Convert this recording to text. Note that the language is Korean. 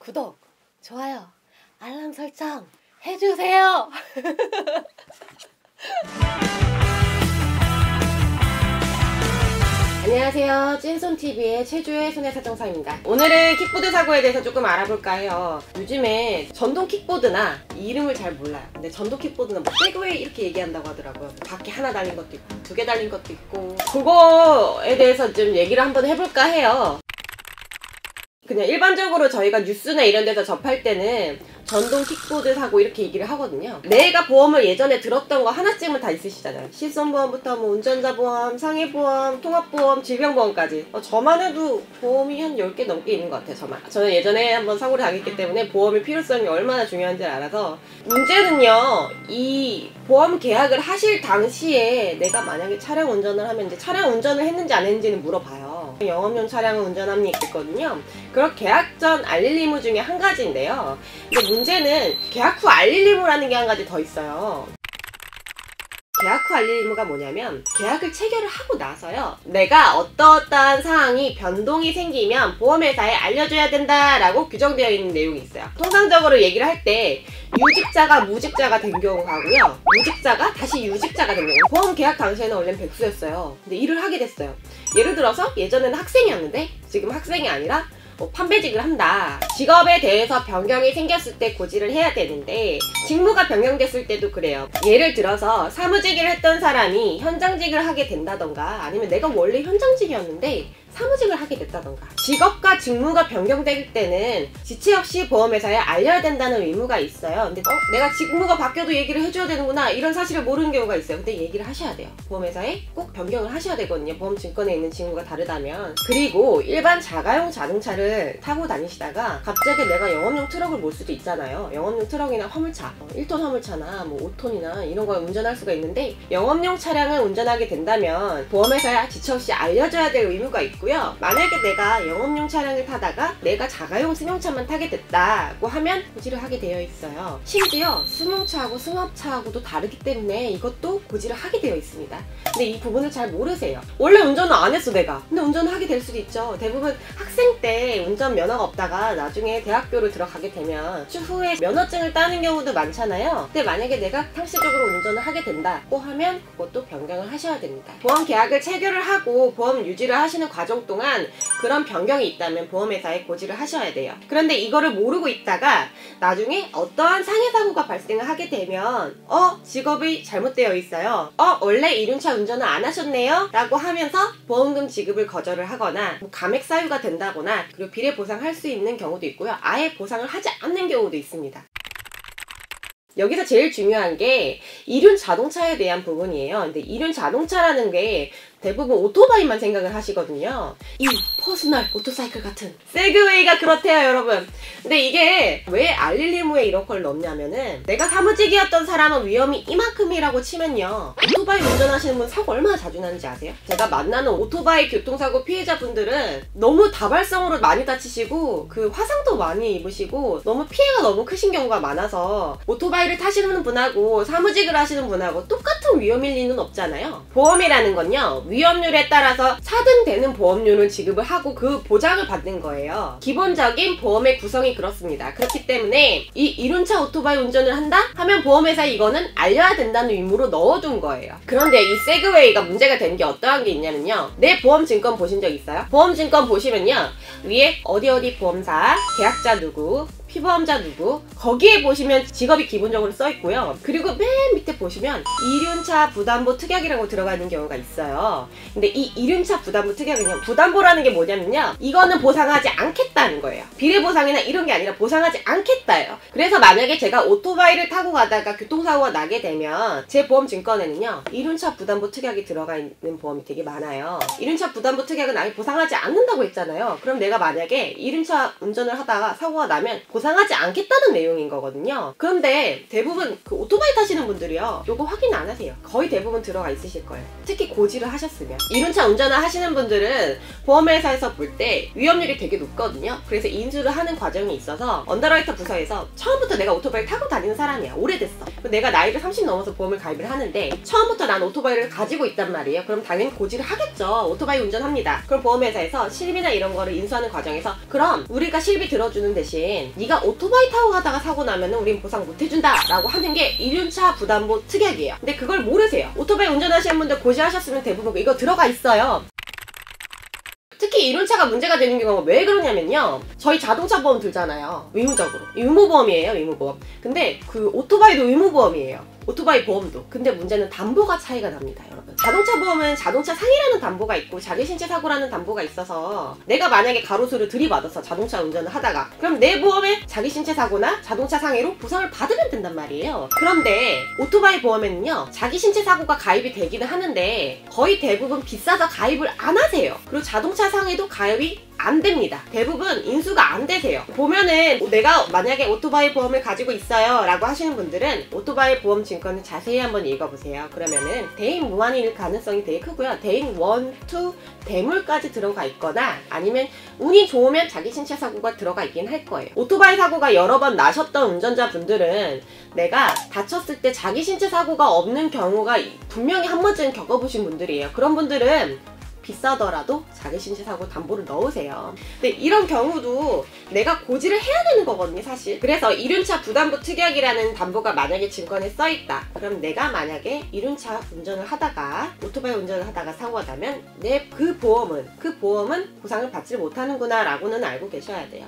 구독, 좋아요, 알람 설정 해주세요. 안녕하세요. 찐손TV의 최주의 손해사정사입니다. 오늘은 킥보드 사고에 대해서 조금 알아볼까 해요. 요즘에 전동 킥보드나 이 이름을 잘 몰라요. 근데 전동 킥보드는 뭐 세그웨이 이렇게 얘기한다고 하더라고요. 밖에 하나 달린 것도 있고 2개 달린 것도 있고, 그거에 대해서 좀 얘기를 한번 해볼까 해요. 그냥 일반적으로 저희가 뉴스나 이런 데서 접할 때는 전동 킥보드 사고 이렇게 얘기를 하거든요. 내가 보험을 예전에 들었던 거 하나쯤은 다 있으시잖아요. 실손보험부터 뭐 운전자 보험, 상해보험, 통합보험, 질병보험까지. 저만 해도 보험이 한 10개 넘게 있는 것 같아요. 저는 예전에 한번 사고를 당했기 때문에 보험의 필요성이 얼마나 중요한지 알아서. 문제는요, 이 보험 계약을 하실 당시에 내가 만약에 차량 운전을 하면 이제 차량 운전을 했는지 안 했는지는 물어봐요. 영업용 차량을 운전합니까 있거든요. 그런 계약 전 알릴 의무 중에 한 가지인데요. 근데 문제는 계약 후 알릴 의무라는 게 한 가지 더 있어요. 계약 후 알릴 의무가 뭐냐면, 계약을 체결을 하고 나서요, 내가 어떠한 사항이 변동이 생기면 보험회사에 알려줘야 된다라고 규정되어 있는 내용이 있어요. 통상적으로 얘기를 할 때 유직자가 무직자가 된 경우하고요, 무직자가 다시 유직자가 된 경우. 보험 계약 당시에는 원래는 백수였어요. 근데 일을 하게 됐어요. 예를 들어서 예전에는 학생이었는데 지금 학생이 아니라 판매직을 한다. 직업에 대해서 변경이 생겼을 때 고지를 해야 되는데, 직무가 변경됐을 때도 그래요. 예를 들어서 사무직을 했던 사람이 현장직을 하게 된다던가, 아니면 내가 원래 현장직이었는데 사무직을 하게 됐다던가, 직업과 직무가 변경될 때는 지체 없이 보험회사에 알려야 된다는 의무가 있어요. 근데 내가 직무가 바뀌어도 얘기를 해줘야 되는구나, 이런 사실을 모르는 경우가 있어요. 근데 얘기를 하셔야 돼요. 보험회사에 꼭 변경을 하셔야 되거든요. 보험증권에 있는 직무가 다르다면. 그리고 일반 자가용 자동차를 타고 다니시다가 갑자기 내가 영업용 트럭을 몰 수도 있잖아요. 영업용 트럭이나 화물차, 1톤 화물차나 뭐 5톤이나 이런 걸 운전할 수가 있는데, 영업용 차량을 운전하게 된다면 보험회사에 지체 없이 알려줘야 될 의무가 있고, 만약에 내가 영업용 차량을 타다가 내가 자가용 승용차만 타게 됐다고 하면 고지를 하게 되어 있어요. 심지어 승용차하고 승합차하고도 다르기 때문에 이것도 고지를 하게 되어 있습니다. 근데 이 부분을 잘 모르세요. 원래 운전은 안 했어 내가. 근데 운전을 하게 될 수도 있죠. 대부분 학생 때 운전 면허가 없다가 나중에 대학교를 들어가게 되면 추후에 면허증을 따는 경우도 많잖아요. 근데 만약에 내가 상시적으로 운전을 하게 된다고 하면 그것도 변경을 하셔야 됩니다. 보험 계약을 체결을 하고 보험 유지를 하시는 과정 동안 그런 변경이 있다면 보험회사에 고지를 하셔야 돼요. 그런데 이거를 모르고 있다가 나중에 어떠한 상해사고가 발생을 하게 되면 직업이 잘못되어 있어요, 원래 이륜차 운전을 안 하셨네요 라고 하면서 보험금 지급을 거절을 하거나 감액 사유가 된다거나, 그리고 비례 보상할 수 있는 경우도 있고요, 아예 보상을 하지 않는 경우도 있습니다. 여기서 제일 중요한 게 이륜 자동차에 대한 부분이에요. 근데 이륜 자동차라는 게 대부분 오토바이만 생각을 하시거든요. 이 퍼스널 모터사이클 같은 세그웨이가 그렇대요, 여러분. 근데 이게 왜 알릴 의무에 이런 걸 넣냐면은, 내가 사무직이었던 사람은 위험이 이만큼이라고 치면요, 오토바이 운전하시는 분 사고 얼마나 자주 나는지 아세요? 제가 만나는 오토바이 교통사고 피해자분들은 너무 다발성으로 많이 다치시고 그 화상도 많이 입으시고 너무 피해가 너무 크신 경우가 많아서, 오토바이를 타시는 분하고 사무직을 하시는 분하고 똑같은 위험일 리는 없잖아요. 보험이라는 건요, 위험률에 따라서 차등되는 보험료를 지급을 하고 그 보장을 받는 거예요. 기본적인 보험의 구성이 그렇습니다. 그렇기 때문에 이 이륜차 오토바이 운전을 한다 하면 보험회사에 이거는 알려야 된다는 의무로 넣어둔 거예요. 그런데 이 세그웨이가 문제가 되는 게 어떠한 게 있냐면요, 내 보험증권 보신 적 있어요? 보험증권 보시면요, 위에 어디 보험사, 계약자 누구, 피보험자 누구, 거기에 보시면 직업이 기본적으로 써 있고요. 그리고 맨 밑에 보시면 이륜차 부담보 특약이라고 들어가 있는 경우가 있어요. 근데 이 이륜차 부담보 특약은요, 부담보라는 게 뭐냐면요, 이거는 보상하지 않겠다는 거예요. 비례 보상이나 이런 게 아니라 보상하지 않겠다예요. 그래서 만약에 제가 오토바이를 타고 가다가 교통사고가 나게 되면 제 보험증권에는요, 이륜차 부담보 특약이 들어가 있는 보험이 되게 많아요. 이륜차 부담보 특약은 아예 보상하지 않는다고 했잖아요. 그럼 내가 만약에 이륜차 운전을 하다가 사고가 나면 보상하지 않겠다는 내용인 거거든요. 그런데 대부분 그 오토바이 타시는 분들이요, 요거 확인 안 하세요. 거의 대부분 들어가 있으실 거예요. 특히 고지를 하셨으면. 이륜차 운전을 하시는 분들은 보험회사에서 볼 때 위험률이 되게 높거든요. 그래서 인수를 하는 과정이 있어서 언더라이터 부서에서 처음부터 내가 오토바이 타고 다니는 사람이야. 오래됐어. 내가 나이를 30 넘어서 보험을 가입을 하는데 처음부터 난 오토바이를 가지고 있단 말이에요. 그럼 당연히 고지를 하겠죠. 오토바이 운전합니다. 그럼 보험회사에서 실비나 이런 거를 인수하는 과정에서 그럼 우리가 실비 들어주는 대신 네가 오토바이 타고 가다가 사고 나면 우린 보상 못 해준다 라고 하는 게 이륜차 부담보 특약이에요. 근데 그걸 모르세요. 오토바이 운전하시는 분들 고지하셨으면 대부분 이거 들어가 있어요. 특히 이륜차가 문제가 되는 경우가 왜 그러냐면요, 저희 자동차 보험 들잖아요. 의무적으로 의무보험이에요. 의무보험. 근데 그 오토바이도 의무보험이에요. 오토바이 보험도. 근데 문제는 담보가 차이가 납니다, 여러분. 자동차 보험은 자동차 상해라는 담보가 있고 자기 신체 사고라는 담보가 있어서 내가 만약에 가로수를 들이받아서 자동차 운전을 하다가 그럼 내 보험에 자기 신체 사고나 자동차 상해로 보상을 받으면 된단 말이에요. 그런데 오토바이 보험에는요, 자기 신체 사고가 가입이 되기는 하는데 거의 대부분 비싸서 가입을 안 하세요. 그리고 자동차 상해도 가입이 안 됩니다. 대부분 인수가 안 되세요. 보면은 내가 만약에 오토바이 보험을 가지고 있어요 라고 하시는 분들은 오토바이 보험 증권을 자세히 한번 읽어보세요. 그러면은 대인 무한일 가능성이 되게 크고요. 대인 1, 2 대물까지 들어가 있거나 아니면 운이 좋으면 자기 신체 사고가 들어가 있긴 할 거예요. 오토바이 사고가 여러 번 나셨던 운전자분들은 내가 다쳤을 때 자기 신체 사고가 없는 경우가 분명히 한 번쯤 겪어보신 분들이에요. 그런 분들은 비싸더라도 자기 신체 사고 담보를 넣으세요. 근데 이런 경우도 내가 고지를 해야 되는 거거든요, 사실. 그래서 이륜차 부담보 특약이라는 담보가 만약에 증권에 써있다. 그럼 내가 만약에 이륜차 운전을 하다가 오토바이 운전을 하다가 사고가 나면 내 그 보험은 보상을 받지 못하는구나 라고는 알고 계셔야 돼요.